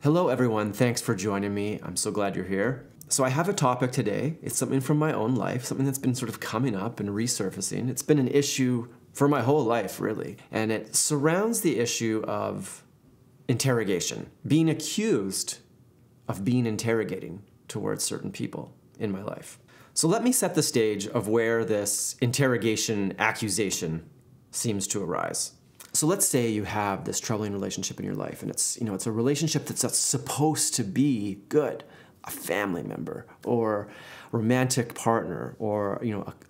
Hello everyone, thanks for joining me. I'm so glad you're here. So I have a topic today. It's something from my own life, something that's been sort of coming up and resurfacing. It's been an issue for my whole life, really. And it surrounds the issue of interrogation, being accused of being interrogating towards certain people in my life. So let me set the stage of where this interrogation accusation seems to arise. So let's say you have this troubling relationship in your life, and it's a relationship that's supposed to be good, a family member or romantic partner, or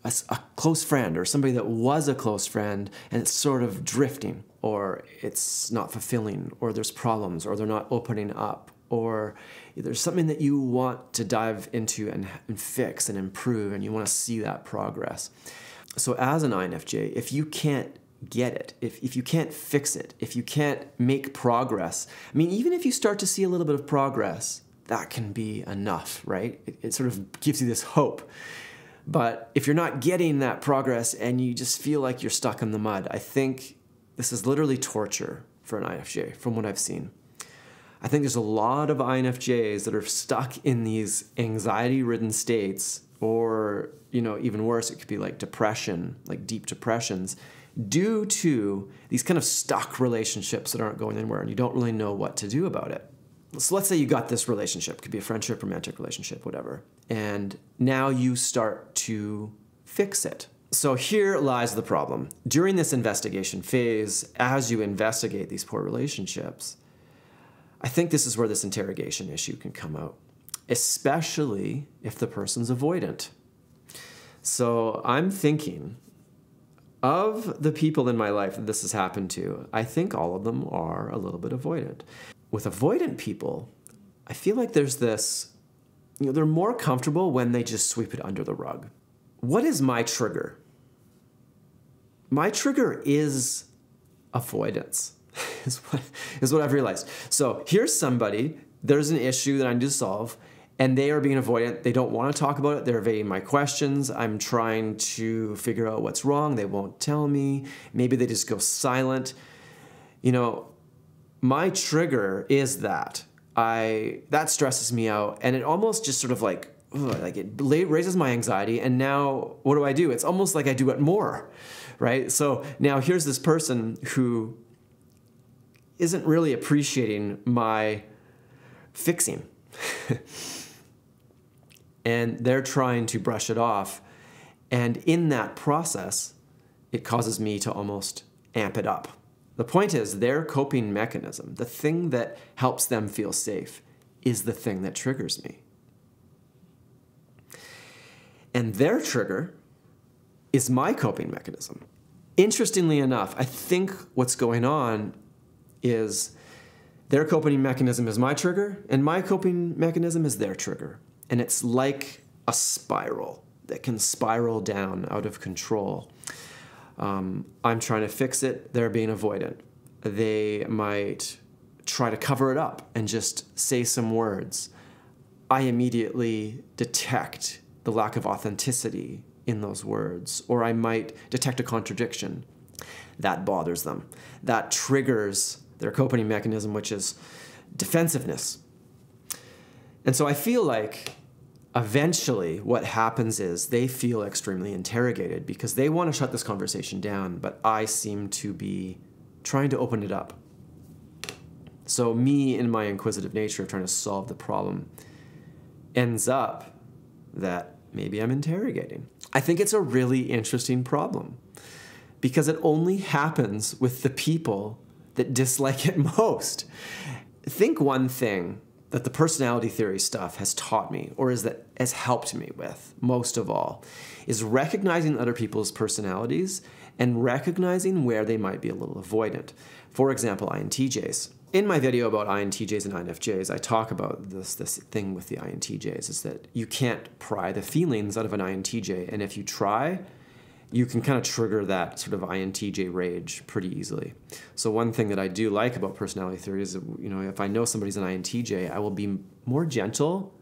a close friend or somebody that was a close friend, and it's sort of drifting, or it's not fulfilling, or there's problems, or they're not opening up, or there's something that you want to dive into and fix and improve, and you want to see that progress. So as an INFJ, if you can't get it, if you can't fix it, if you can't make progress, even if you start to see a little bit of progress, that can be enough, right? It sort of gives you this hope. But if you're not getting that progress and you just feel like you're stuck in the mud, I think this is literally torture for an INFJ from what I've seen. I think there's a lot of INFJs that are stuck in these anxiety-ridden states, or even worse, it could be like depression, like deep depressions, due to these kind of stuck relationships that aren't going anywhere and you don't really know what to do about it. So let's say you got this relationship, it could be a friendship, romantic relationship, whatever, and now you start to fix it. So here lies the problem. During this investigation phase, as you investigate these poor relationships, I think this is where this interrogation issue can come out, especially if the person's avoidant. So I'm thinking, of the people in my life that this has happened to, I think all of them are a little bit avoidant. With avoidant people, I feel like there's this, they're more comfortable when they just sweep it under the rug. What is my trigger? My trigger is avoidance, is what I've realized. So here's somebody, there's an issue that I need to solve, and they are being avoidant. They don't want to talk about it. They're evading my questions. I'm trying to figure out what's wrong. They won't tell me. Maybe they just go silent. My trigger is that. That stresses me out, and it almost just sort of it raises my anxiety, and now what do? It's almost like I do it more, right? So now here's this person who isn't really appreciating my fixing. And they're trying to brush it off. And in that process, it causes me to almost amp it up. The point is, their coping mechanism, the thing that helps them feel safe, is the thing that triggers me. And their trigger is my coping mechanism. Interestingly enough, I think what's going on is their coping mechanism is my trigger, and my coping mechanism is their trigger. And it's like a spiral that can spiral down out of control. I'm trying to fix it. They're being avoidant. They might try to cover it up and just say some words. I immediately detect the lack of authenticity in those words, or I might detect a contradiction. That bothers them. That triggers their coping mechanism, which is defensiveness. And so I feel like eventually what happens is they feel extremely interrogated because they want to shut this conversation down, but I seem to be trying to open it up. So me, in my inquisitive nature of trying to solve the problem, ends up that maybe I'm interrogating. I think it's a really interesting problem because it only happens with the people that dislike it most. Think one thing that the personality theory stuff has taught me, or has helped me with most of all, is recognizing other people's personalities and recognizing where they might be a little avoidant. For example, INTJs. In my video about INTJs and INFJs, I talk about this thing with the INTJs, is that you can't pry the feelings out of an INTJ, and if you try, you can kind of trigger that sort of INTJ rage pretty easily. So one thing that I do like about personality theory is that, if I know somebody's an INTJ, I will be more gentle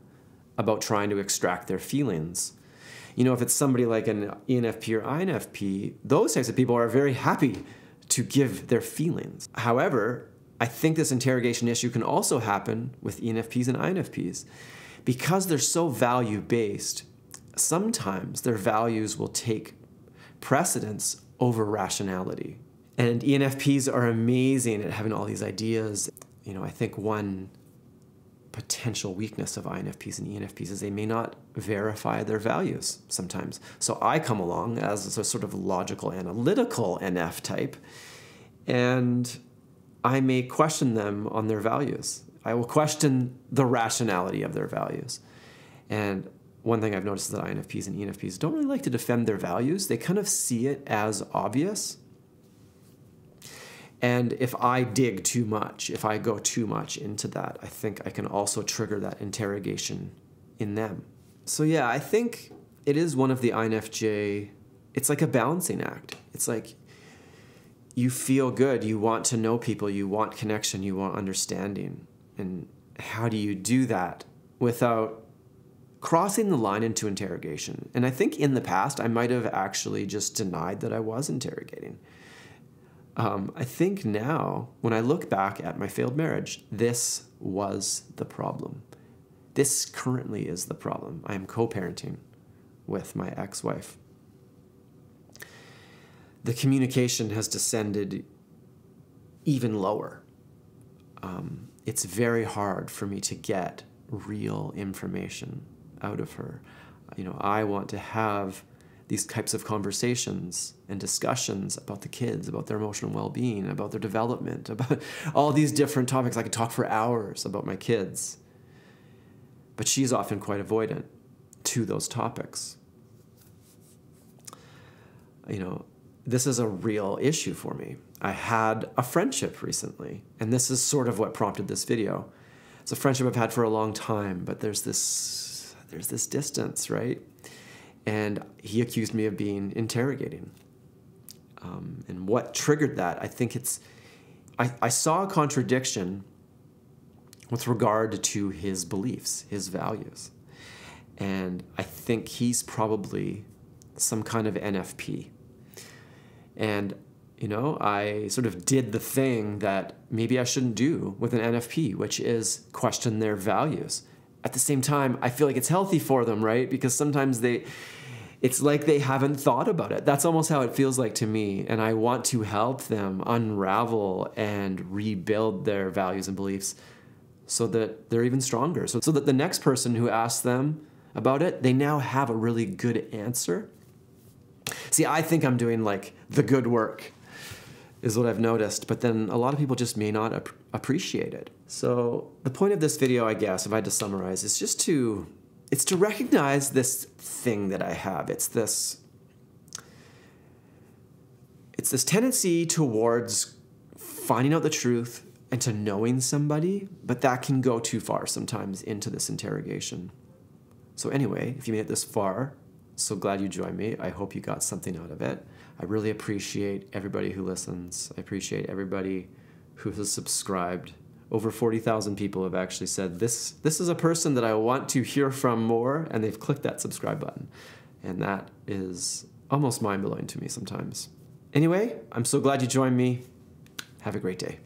about trying to extract their feelings. If it's somebody like an ENFP or INFP, those types of people are very happy to give their feelings. However, I think this interrogation issue can also happen with ENFPs and INFPs. Because they're so value-based, sometimes their values will take precedence over rationality. And ENFPs are amazing at having all these ideas. You know, I think one potential weakness of INFPs and ENFPs is they may not verify their values sometimes. So I come along as a sort of logical, analytical NF type, and I may question them on their values. I will question the rationality of their values. And one thing I've noticed is that INFPs and ENFPs don't really like to defend their values. They kind of see it as obvious. And if I dig too much, if I go too much into that, I think I can also trigger that interrogation in them. So yeah, I think it is one of the INFJ, it's like a balancing act. It's like you feel good, you want to know people, you want connection, you want understanding. And how do you do that without crossing the line into interrogation? And I think in the past, I might have actually just denied that I was interrogating. I think now, when I look back at my failed marriage, this was the problem. This currently is the problem. I am co-parenting with my ex-wife. The communication has descended even lower. It's very hard for me to get real information out of her. You know, I want to have these types of conversations and discussions about the kids, about their emotional well-being, about their development, about all these different topics. I could talk for hours about my kids. But she's often quite avoidant to those topics. You know, this is a real issue for me. I had a friendship recently, and this is sort of what prompted this video. It's a friendship I've had for a long time, but there's this distance, right? And he accused me of being interrogating. And what triggered that, I think I saw a contradiction with regard to his beliefs, his values. And I think he's probably some kind of NFP. And, you know, I sort of did the thing that maybe I shouldn't do with an NFP, which is question their values. At the same time, I feel like it's healthy for them, right? Because sometimes it's like they haven't thought about it. That's almost how it feels like to me. And I want to help them unravel and rebuild their values and beliefs so that they're even stronger. So that the next person who asks them about it, they now have a really good answer. See, I think I'm doing like the good work is what I've noticed, but then a lot of people just may not appreciate it. So the point of this video, I guess, if I had to summarize, is just to recognize this thing that I have. It's this tendency towards finding out the truth and to knowing somebody, but that can go too far sometimes into this interrogation. So anyway, if you made it this far, so glad you joined me. I hope you got something out of it. I really appreciate everybody who listens. I appreciate everybody who has subscribed. Over 40,000 people have actually said, this is a person that I want to hear from more, and they've clicked that subscribe button. And that is almost mind-blowing to me sometimes. Anyway, I'm so glad you joined me. Have a great day.